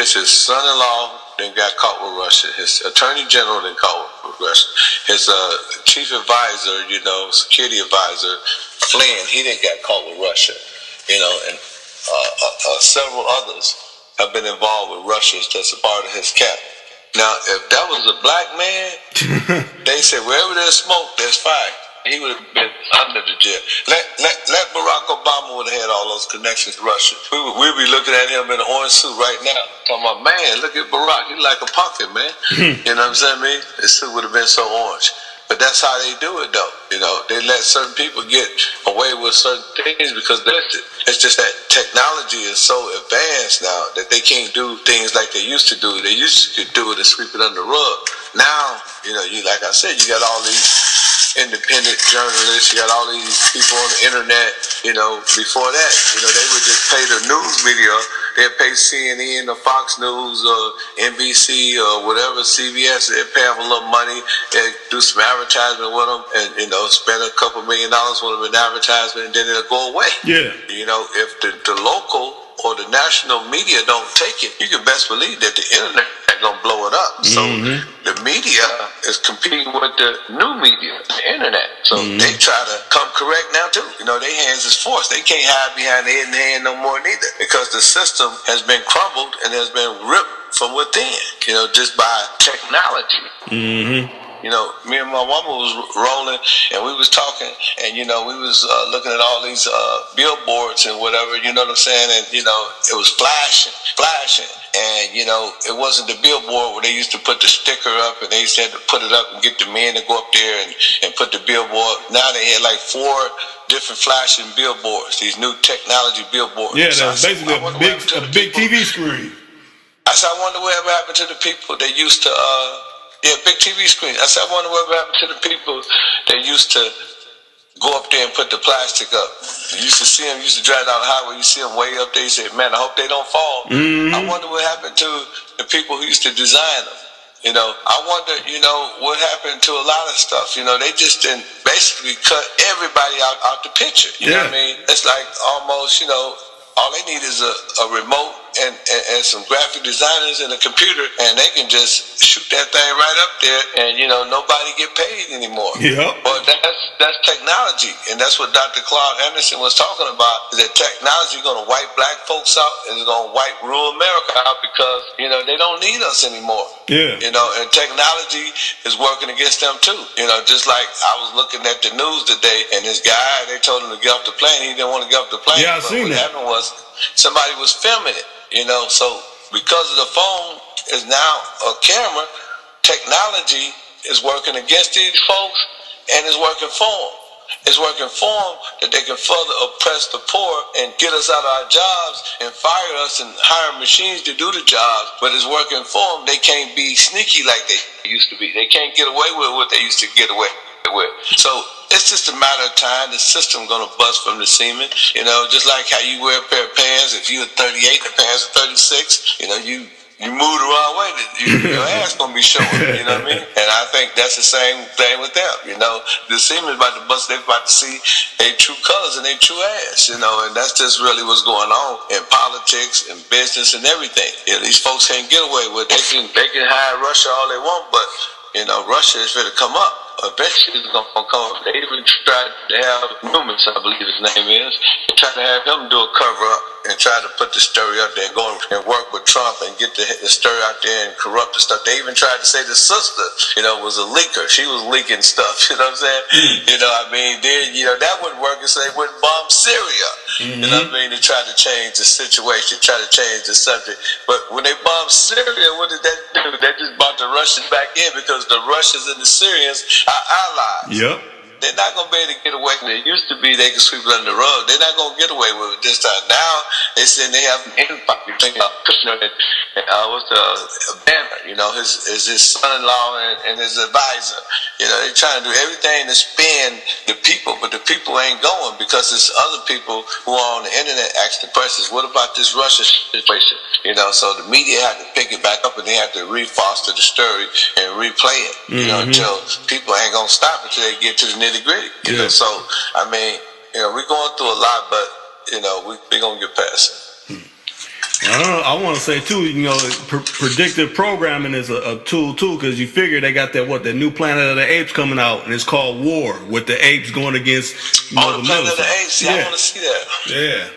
is his son-in-law then got caught with Russia. His attorney general then caught with Russia. His chief advisor, security advisor, Flynn, he then got caught with Russia. And several others have been involved with Russia that's a part of his camp. Now, if that was a black man, they said wherever there's smoke, there's fire. He would have been under the jail. Let Barack Obama would have had all those connections to Russia. We'd be looking at him in an orange suit right now. Talking about, man, look at Barack. He's like a pumpkin, man. You know what I'm saying? His suit would have been so orange. But that's how they do it, though. They let certain people get away with certain things because it's just that technology is so advanced now that they can't do things like they used to do. They used to do it and sweep it under the rug. Now, like I said, you got all these independent journalists, you got all these people on the internet. Before that, they would just pay the news media. They'd pay CNN or Fox News or NBC or whatever, CBS. They'd pay them a little money. They'd do some advertisement with them and, spend a couple $1 million with them in advertisement, and then it'll go away. Yeah. If the local or the national media don't take it, you can best believe that the internet is going to blow it up. So the media is competing with the new media, the internet. So they try to come correct now too. Their hands is forced. They can't hide behind their hand no more neither, because the system has been crumbled and has been ripped from within, just by technology. Me and my woman was rolling, and we was talking, and we was looking at all these billboards and whatever, you know what I'm saying, and it was flashing, and it wasn't the billboard where they used to put the sticker up, and they used to have to put it up and get the men to go up there and put the billboard. Now they had like 4 different flashing billboards, these new technology billboards. Yeah, that's basically a big TV screen. I said, I wonder whatever happened to the people that used to big TV screen. I said, I wonder what happened to the people that used to go up there and put the plastic up. You used to see them, used to drive down the highway, you see them way up there, you say, man, I hope they don't fall. I wonder what happened to the people who used to design them. I wonder, what happened to a lot of stuff. They just didn't basically cut everybody out the picture. You know what I mean? It's like almost, all they need is a remote and some graphic designers and a computer, and they can just shoot that thing right up there, and nobody get paid anymore. Yeah. But that's technology, and that's what Dr. Claude Anderson was talking about. That technology is going to wipe black folks out, and it's going to wipe rural America out because they don't need us anymore. Yeah. And technology is working against them too. Just like I was looking at the news today, and this guy, they told him to get off the plane. He didn't want to get off the plane. Yeah, I seen that. What happened was somebody was filming it. So because of the phone is now a camera, technology is working against these folks, and it's working for them. It's working for them that they can further oppress the poor and get us out of our jobs and fire us and hire machines to do the jobs. But it's working for them. They can't be sneaky like they used to be. They can't get away with what they used to get away with. So it's just a matter of time. The system gonna bust from the semen. Just like how you wear a pair of pants. If you're 38, the pants are 36. You move the wrong way, your ass gonna be showing. You know what I mean? And I think that's the same thing with them. The semen is about to bust. They're about to see their true colors and their true ass. And that's just really what's going on in politics and business and everything. These folks can't get away with it. They can hire Russia all they want, but Russia is ready to come up. Eventually it's going to come up. They even tried to have Newman, I believe his name is, they tried to have him do a cover-up and try to put the story out there and go and work with Trump and get the story out there and corrupt the stuff. They even tried to say the sister, was a leaker. She was leaking stuff, you know what I'm saying? That wouldn't work, and so they wouldn't bomb Syria. You know what I mean? They tried to change the situation, try to change the subject. But when they bombed Syria, what did that do? They just brought the Russians back in because the Russians and the Syrians are allies. Yep. They're not going to be able to get away with it. It used to be they could sweep it under the rug. They're not going to get away with it this time. Now, they said they have an empire between Kushner and what's the Banner, his son-in-law and his advisor. They're trying to do everything to spin the people, but the people ain't going because there's other people who are on the internet asking the questions. What about this Russia situation? So the media had to pick it back up, and they had to re-foster the story and replay it, until people ain't going to stop until they get to the nitty-gritty. So, I mean, we're going through a lot, but, we're going to get past it. I want to say too, predictive programming is a tool too, because you figure they got that new Planet of the Apes coming out, and it's called War, with the apes going against Oh, the the Planet of the military. Apes. See, I want to see that. Yeah.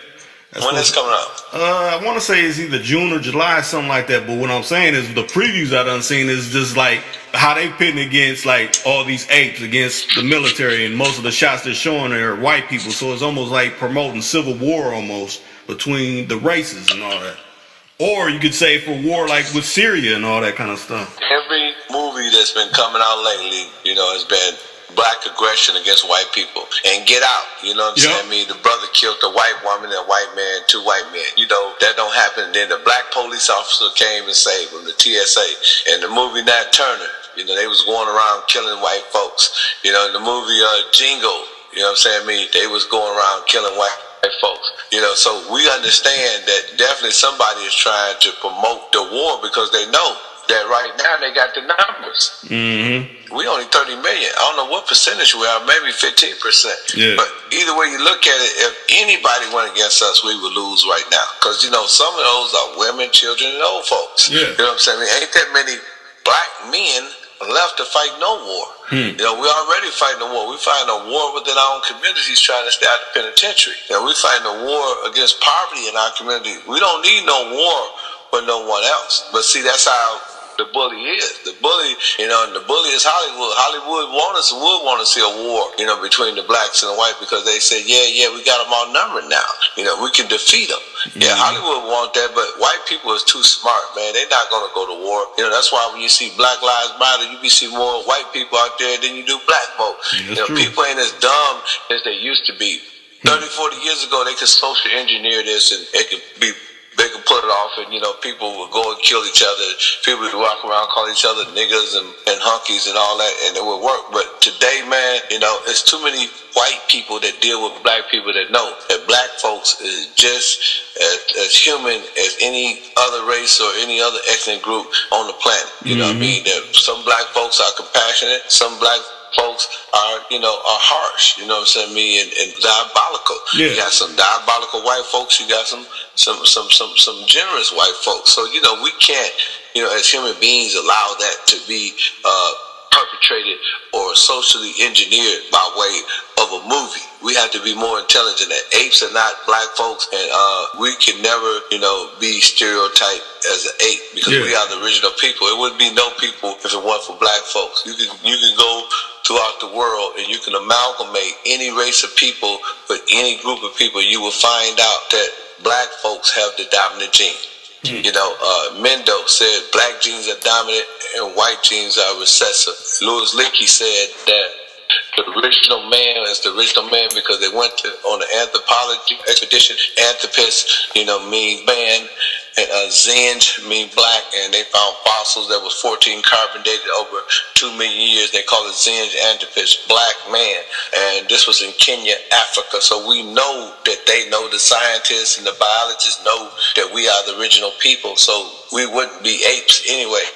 When is coming out? I want to say it's either June or July, something like that. But what I'm saying is the previews I done seen is just like how they pitting against like all these apes against the military, and most of the shots they're showing are white people. So it's almost like promoting civil war almost between the races and all that. Or you could say for war like with Syria and all that kind of stuff. Every movie that's been coming out lately, has been black aggression against white people. And Get Out, you know what I'm saying? I mean, the brother killed a white woman and a white man, two white men. That don't happen. Then the black police officer came and saved him, the TSA. And the movie Nat Turner, they was going around killing white folks. In the movie Jingle, you know what I'm saying? I mean, they was going around killing white folks. So we understand that definitely somebody is trying to promote the war because they know that right now they got the numbers. Mm-hmm. We only 30 million. I don't know what percentage we are, maybe 15%. Yeah. But either way you look at it, if anybody went against us, we would lose right now. Because, some of those are women, children, and old folks. Yeah. You know what I'm saying? I mean, ain't that many black men left to fight no war. We already fighting a war. We fighting a war within our own communities trying to stay out the penitentiary. We fighting a war against poverty in our community. We don't need no war for no one else. But see, that's how the bully is. The bully, and the bully is Hollywood. Hollywood would want to see a war, between the blacks and the white because they said, yeah, we got them outnumbered now. We can defeat them. Yeah, Hollywood want that, but white people is too smart, man. They're not going to go to war. That's why when you see Black Lives Matter, you see more white people out there than you do black folks. People ain't as dumb as they used to be. 30, 40 years ago, they could social engineer this and they could put it off, and people would go and kill each other. People would walk around, call each other niggas and hunkies and all that, and it would work. But today, man, it's too many white people that deal with black people that know that black folks is just as human as any other race or any other ethnic group on the planet. You know what I mean? That some black folks are compassionate, some black folks are harsh, you know what I'm saying, and diabolical. Yeah. You got some diabolical white folks, you got some generous white folks. So, we can't, as human beings allow that to be perpetrated or socially engineered by way of a movie. We have to be more intelligent that apes are not black folks, and we can never, be stereotyped as an ape because we are the original people. It wouldn't be no people if it weren't for black folks. You can go throughout the world and you can amalgamate any race of people with any group of people. You will find out that black folks have the dominant gene. Mendo said black genes are dominant and white genes are recessive. Louis Leakey said that the original man is the original man because they went on an anthropology expedition. Anthropus, mean man, and Zinj mean black, and they found fossils that was 14 carbon dated over 2 million years. They call it Zinj Anthropus, black man, and this was in Kenya, Africa. So we know that they know, the scientists and the biologists know that we are the original people. So we wouldn't be apes anyway.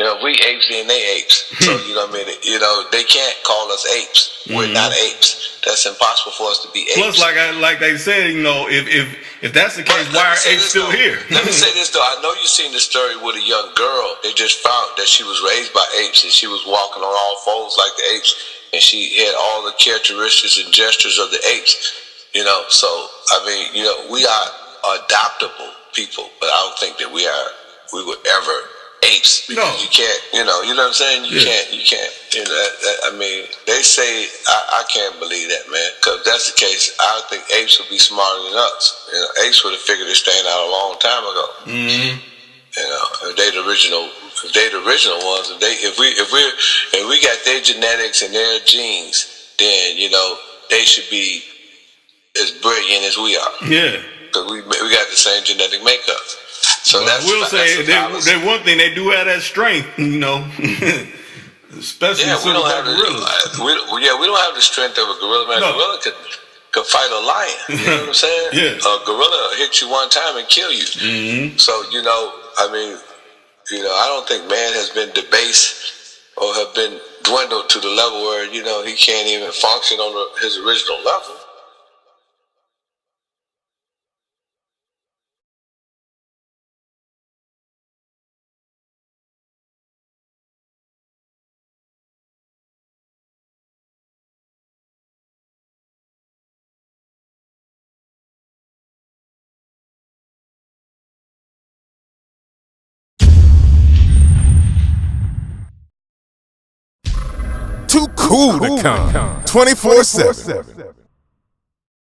If we apes, then they apes. So they can't call us apes. We're not apes. That's impossible for us to be apes. Plus, like they said, if that's the case, why are apes still here? Let me say this though. I know you've seen the story with a young girl. They just found that she was raised by apes and she was walking on all fours like the apes, and she had all the characteristics and gestures of the apes. So I mean, we are adoptable people, but I don't think that we would ever apes, because you can't, you know what I'm saying? You can't. I mean, they say, I can't believe that, man. Because if that's the case, I don't think apes would be smarter than us. Apes would have figured this thing out a long time ago. Mm-hmm. If they the original ones, if we got their genetics and their genes, then they should be as brilliant as we are. Yeah. Because we got the same genetic makeup. So I will say they one thing, they do have that strength, especially we don't have gorillas. We don't have the strength of a gorilla. Man, a gorilla could fight a lion. You know what I'm saying? Yeah. A gorilla hit you one time and kill you. Mm-hmm. So I mean, I don't think man has been debased or have been dwindled to the level where he can't even function on his original level. Too cool to come. 24/7.